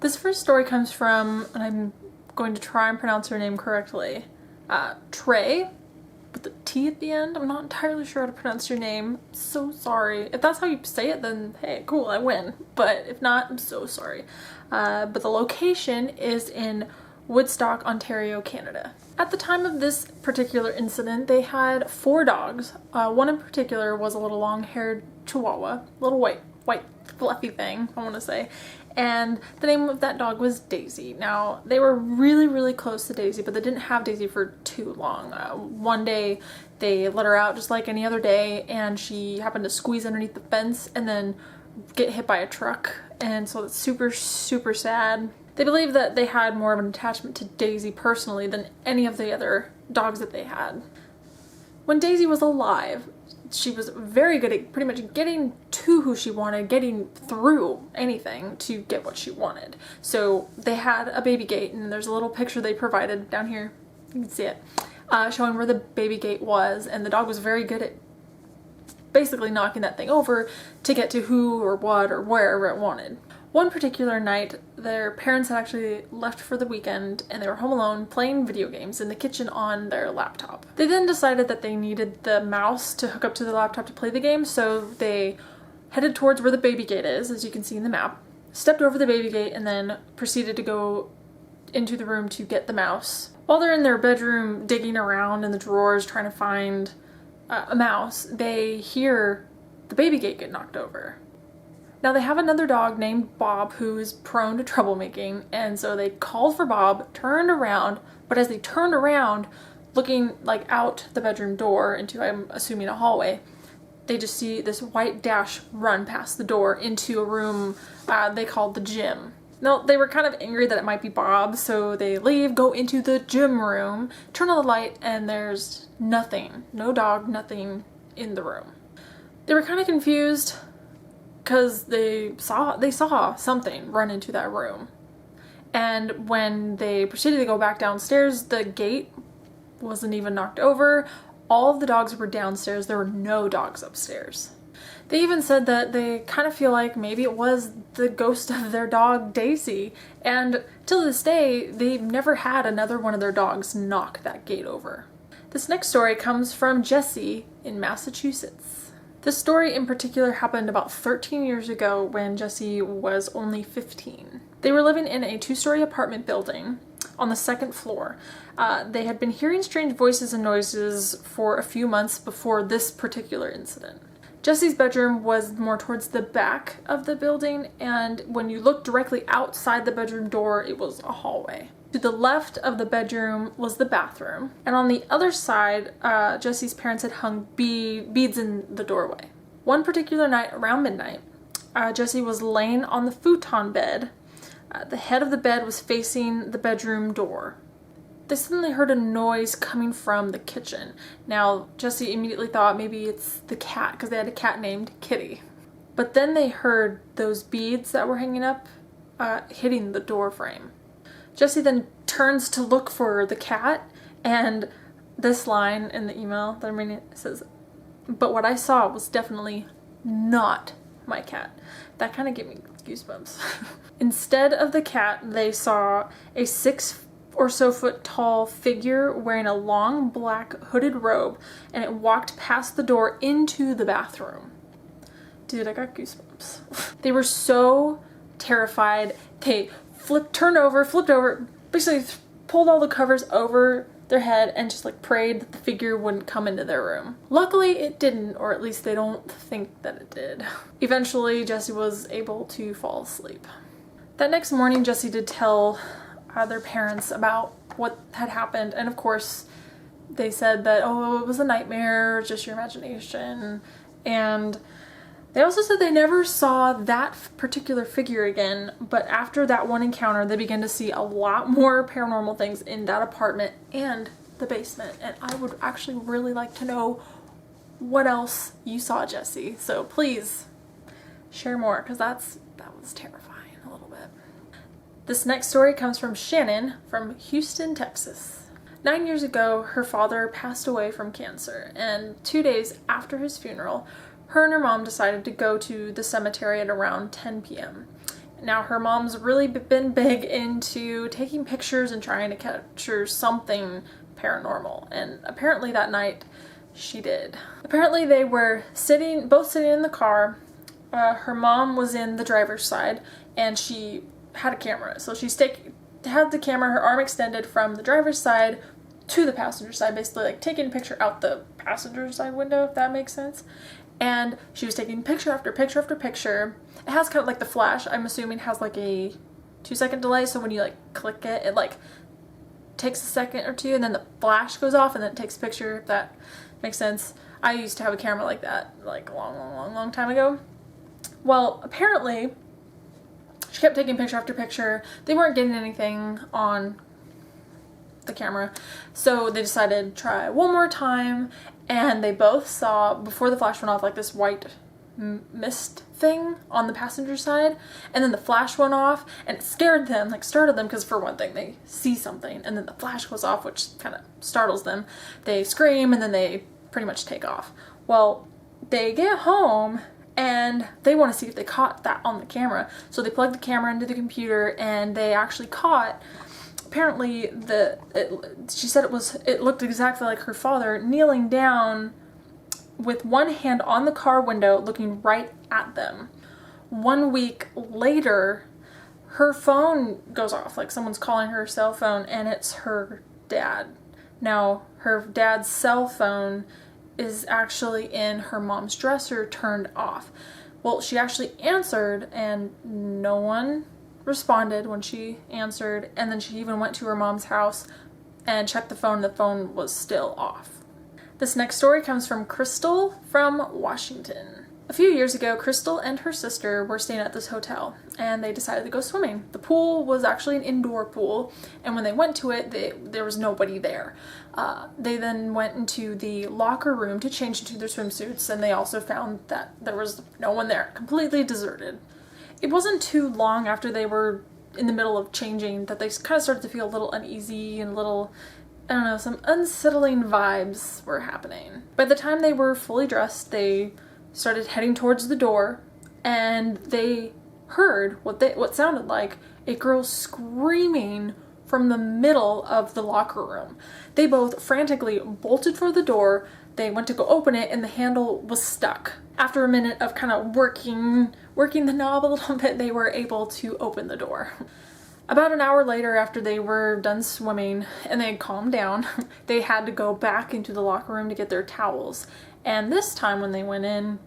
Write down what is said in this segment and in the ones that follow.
This first story comes from, and I'm going to try and pronounce her name correctly, Trey, with the T at the end. I'm not entirely sure how to pronounce your name. So sorry. If that's how you say it, then hey, cool, I win. But if not, I'm so sorry. But the location is in Woodstock, Ontario, Canada. At the time of this particular incident, they had 4 dogs. One in particular was a little long-haired Chihuahua, little white fluffy thing, I want to say. And the name of that dog was Daisy. Now, they were really close to Daisy, but they didn't have Daisy for too long. One day, they let her out just like any other day, and she happened to squeeze underneath the fence and then get hit by a truck. And so it's super sad. They believe that they had more of an attachment to Daisy personally than any of the other dogs that they had. When Daisy was alive, she was very good at pretty much getting to who she wanted, getting through anything to get what she wanted. So they had a baby gate, and there's a little picture they provided down here, you can see it, showing where the baby gate was, and the dog was very good at basically knocking that thing over to get to who or what or wherever it wanted. One particular night, their parents had actually left for the weekend and they were home alone playing video games in the kitchen on their laptop. They then decided that they needed the mouse to hook up to the laptop to play the game, so they headed towards where the baby gate is, as you can see in the map, stepped over the baby gate, and then proceeded to go into the room to get the mouse. While they're in their bedroom digging around in the drawers trying to find a mouse, they hear the baby gate get knocked over. Now they have another dog named Bob who is prone to troublemaking, and so they called for Bob, turned around, but as they turned around, looking like out the bedroom door into, I'm assuming, a hallway, they just see this white dash run past the door into a room they called the gym. Now, they were kind of angry that it might be Bob, so they leave, go into the gym room, turn on the light, and there's nothing. No dog, nothing in the room. They were kind of confused because they saw something run into that room. And when they proceeded to go back downstairs, the gate wasn't even knocked over. All of the dogs were downstairs. There were no dogs upstairs. They even said that they kind of feel like maybe it was the ghost of their dog, Daisy. And till this day, they've never had another one of their dogs knock that gate over. This next story comes from Jessie in Massachusetts. This story in particular happened about 13 years ago when Jessie was only 15. They were living in a 2-story apartment building on the 2nd floor. They had been hearing strange voices and noises for a few months before this particular incident. Jessie's bedroom was more towards the back of the building, and when you looked directly outside the bedroom door, it was a hallway. To the left of the bedroom was the bathroom, and on the other side, Jessie's parents had hung beads in the doorway. One particular night around midnight, Jessie was laying on the futon bed. The head of the bed was facing the bedroom door. They suddenly heard a noise coming from the kitchen. Now, Jessie immediately thought maybe it's the cat, because they had a cat named Kitty. But then they heard those beads that were hanging up hitting the door frame. Jessie then turns to look for the cat, and this line in the email that I'm reading says, "But what I saw was definitely not my cat." That kind of gave me goosebumps. Instead of the cat, they saw a 6 or so foot tall figure wearing a long black hooded robe, and it walked past the door into the bathroom. Dude, I got goosebumps. They were so terrified. They flipped over, basically pulled all the covers over their head and just like prayed that the figure wouldn't come into their room. Luckily it didn't, or at least they don't think that it did. Eventually Jessie was able to fall asleep. That next morning Jessie did tell their parents about what had happened, and of course they said that, oh, it was a nightmare, just your imagination. And they also said they never saw that particular figure again, but after that one encounter, they began to see a lot more paranormal things in that apartment and the basement. And I would actually really like to know what else you saw, Jessie. So please share more, because that was terrifying a little bit. This next story comes from Shannon from Houston, Texas. 9 years ago, her father passed away from cancer, and 2 days after his funeral, her and her mom decided to go to the cemetery at around 10 p.m. Now, her mom's really been big into taking pictures and trying to capture something paranormal, and apparently that night she did. Apparently they were both sitting in the car. Her mom was in the driver's side, and she had a camera. So she had the camera, her arm extended from the driver's side to the passenger side, basically like taking a picture out the passenger side window, if that makes sense. And she was taking picture after picture after picture. It has kind of like the flash, I'm assuming, has like a 2-second delay, so when you like click it, it like takes a second or two, and then the flash goes off, and then it takes a picture, if that makes sense. I used to have a camera like that, like a long time ago. Well, apparently, she kept taking picture after picture. They weren't getting anything on the camera, so they decided to try one more time, and they both saw, before the flash went off, like this white mist thing on the passenger side, and then the flash went off, and it scared them, like startled them, because for one thing, they see something, and then the flash goes off, which kind of startles them. They scream, and then they pretty much take off. Well, they get home, and they want to see if they caught that on the camera, so they plug the camera into the computer, and they actually caught, apparently, she said it looked exactly like her father kneeling down with one hand on the car window looking right at them. 1 week later, her phone goes off, like someone's calling her cell phone, and it's her dad. Now, her dad's cell phone is actually in her mom's dresser, turned off. Well, she actually answered, and no one responded when she answered, and then she even went to her mom's house and checked the phone. The phone was still off. This next story comes from Crystal from Washington. A few years ago, Crystal and her sister were staying at this hotel, and they decided to go swimming. The pool was actually an indoor pool, and when they went to it, there was nobody there. They then went into the locker room to change into their swimsuits, and they also found that there was no one there, completely deserted. It wasn't too long after they were in the middle of changing that they kind of started to feel a little uneasy and a little, I don't know, some unsettling vibes were happening. By the time they were fully dressed, they started heading towards the door, and they heard what sounded like a girl screaming from the middle of the locker room. They both frantically bolted for the door. They went to go open it, and the handle was stuck. After a minute of kind of working the knob a little bit, they were able to open the door. About an hour later, after they were done swimming and they had calmed down, they had to go back into the locker room to get their towels. And this time when they went in,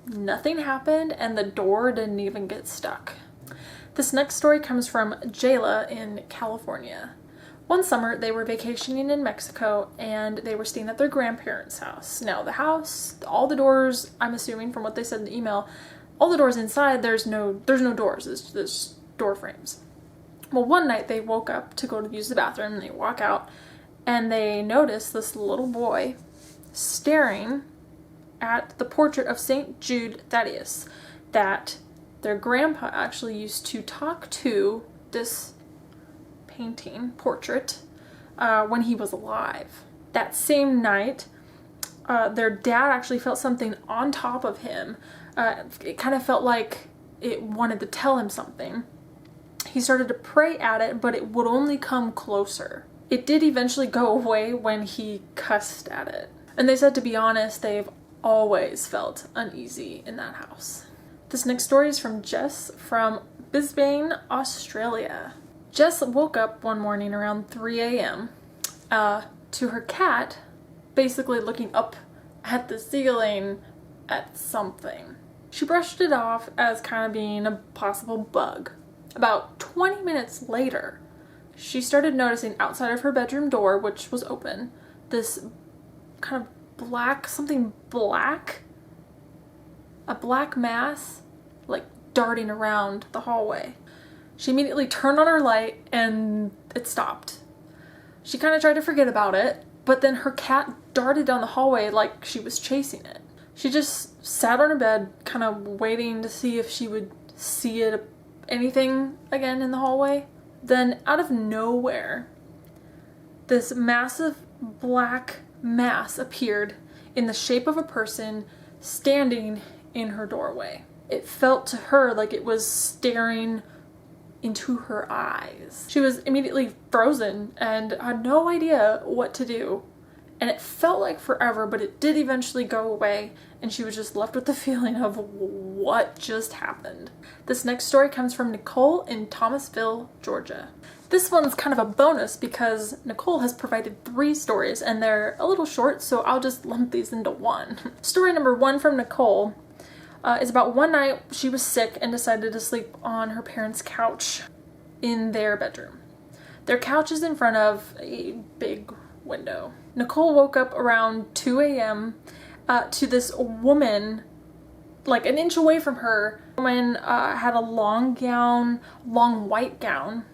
nothing happened, and the door didn't even get stuck. This next story comes from Jayla in California. One summer, they were vacationing in Mexico, and they were staying at their grandparents' house. Now, the house, all the doors, I'm assuming from what they said in the email, all the doors inside, there's no doors, there's door frames. Well, one night they woke up to go to use the bathroom, and they walk out, and they notice this little boy staring at the portrait of St. Jude Thaddeus that their grandpa actually used to talk to this portrait when he was alive. That same night, their dad actually felt something on top of him. It kind of felt like it wanted to tell him something. He started to pray at it, but it would only come closer. It did eventually go away when he cussed at it. And they said, to be honest, they've always felt uneasy in that house. This next story is from Jess from Brisbane, Australia. Jess woke up one morning around 3 a.m. To her cat basically looking up at the ceiling at something. She brushed it off as kind of being a possible bug. About 20 minutes later, she started noticing outside of her bedroom door, which was open, this kind of a black mass, like darting around the hallway. She immediately turned on her light and it stopped. She kind of tried to forget about it, but then her cat darted down the hallway like she was chasing it. She just sat on her bed, kind of waiting to see if she would see anything again in the hallway. Then out of nowhere, this massive black mass appeared in the shape of a person standing in her doorway. It felt to her like it was staring into her eyes. She was immediately frozen and had no idea what to do. And it felt like forever, but it did eventually go away, and she was just left with the feeling of what just happened. This next story comes from Nicole in Thomasville, Georgia. This one's kind of a bonus because Nicole has provided 3 stories and they're a little short, so I'll just lump these into one. Story number 1 from Nicole is about one night she was sick and decided to sleep on her parents' couch in their bedroom. Their couch is in front of a big window. Nicole woke up around 2 a.m. To this woman, like an inch away from her. The woman had a long white gown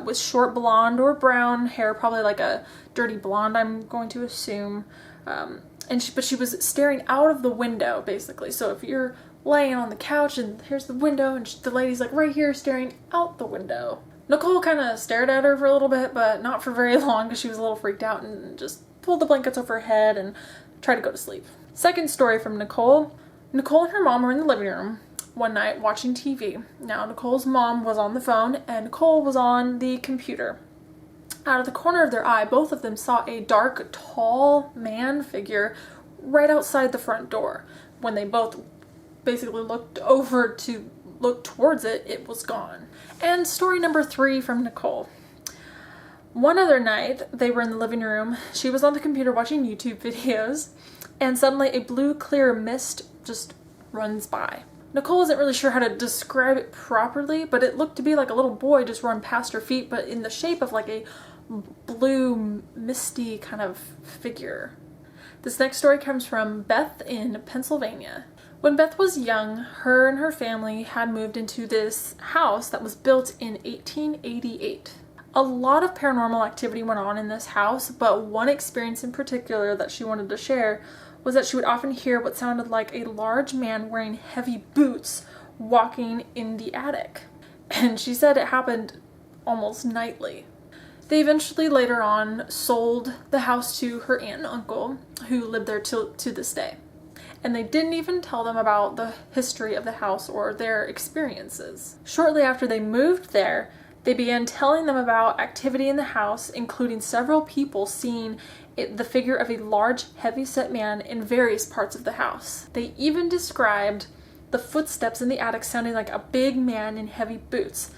with short blonde or brown hair, probably like a dirty blonde, I'm going to assume. But she was staring out of the window, basically. So if you're laying on the couch and here's the window and the lady's like right here staring out the window. Nicole kind of stared at her for a little bit, but not for very long because she was a little freaked out and just pulled the blankets over her head and tried to go to sleep. Second story from Nicole. Nicole and her mom were in the living room one night watching TV. Now, Nicole's mom was on the phone and Nicole was on the computer. Out of the corner of their eye, both of them saw a dark, tall man figure right outside the front door. When they both basically looked over to look towards it, it was gone. And story number 3 from Nicole. One other night, they were in the living room. She was on the computer watching YouTube videos, and suddenly a blue, clear mist just runs by. Nicole wasn't really sure how to describe it properly, but it looked to be like a little boy just run past her feet, but in the shape of like a blue, misty kind of figure. This next story comes from Beth in Pennsylvania. When Beth was young, her and her family had moved into this house that was built in 1888. A lot of paranormal activity went on in this house, but one experience in particular that she wanted to share was that she would often hear what sounded like a large man wearing heavy boots walking in the attic. And she said it happened almost nightly. They eventually later on sold the house to her aunt and uncle, who lived there to this day. And they didn't even tell them about the history of the house or their experiences. Shortly after they moved there, they began telling them about activity in the house, including several people seeing the figure of a large, heavy-set man in various parts of the house. They even described the footsteps in the attic sounding like a big man in heavy boots.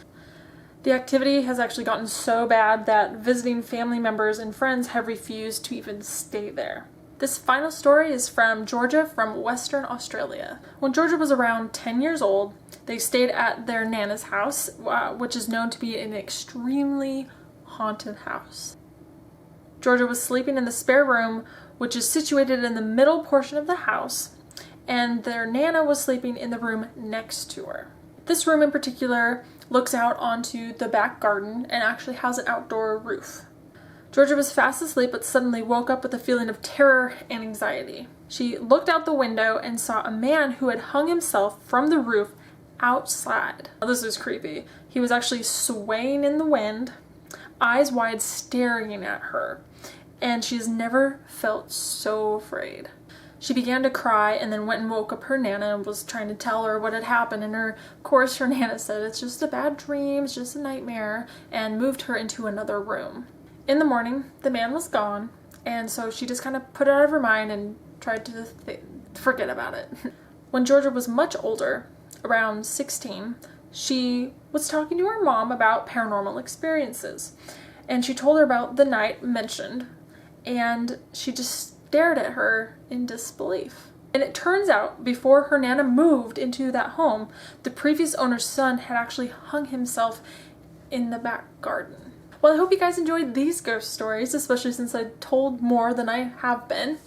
The activity has actually gotten so bad that visiting family members and friends have refused to even stay there. This final story is from Georgia, from Western Australia. When Georgia was around 10 years old, they stayed at their Nana's house, which is known to be an extremely haunted house. Georgia was sleeping in the spare room, which is situated in the middle portion of the house, and their Nana was sleeping in the room next to her. This room in particular looks out onto the back garden and actually has an outdoor roof. Georgia was fast asleep but suddenly woke up with a feeling of terror and anxiety. She looked out the window and saw a man who had hung himself from the roof outside. Now, this is creepy. He was actually swaying in the wind, eyes wide staring at her, and she's never felt so afraid. She began to cry and then went and woke up her Nana and was trying to tell her what had happened, and of course her Nana said it's just a bad dream, it's just a nightmare, and moved her into another room. In the morning, the man was gone, and so she just kind of put it out of her mind and tried to forget about it. When Georgia was much older, around 16, she was talking to her mom about paranormal experiences, and she told her about the night mentioned, and she just stared at her in disbelief. And it turns out, before her Nana moved into that home, the previous owner's son had actually hung himself in the back garden. Well, I hope you guys enjoyed these ghost stories, especially since I told more than I have been.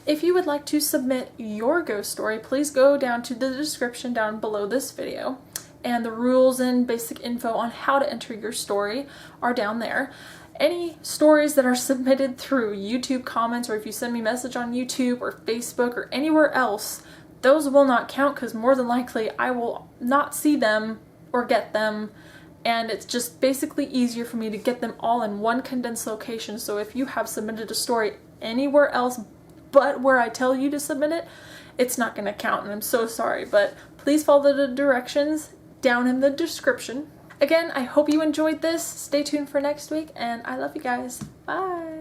If you would like to submit your ghost story, please go down to the description down below this video, and the rules and basic info on how to enter your story are down there. Any stories that are submitted through YouTube comments, or if you send me a message on YouTube or Facebook or anywhere else, those will not count because more than likely I will not see them or get them. And it's just basically easier for me to get them all in one condensed location. So if you have submitted a story anywhere else but where I tell you to submit it, it's not going to count, and I'm so sorry. But please follow the directions down in the description. Again, I hope you enjoyed this. Stay tuned for next week, and I love you guys. Bye!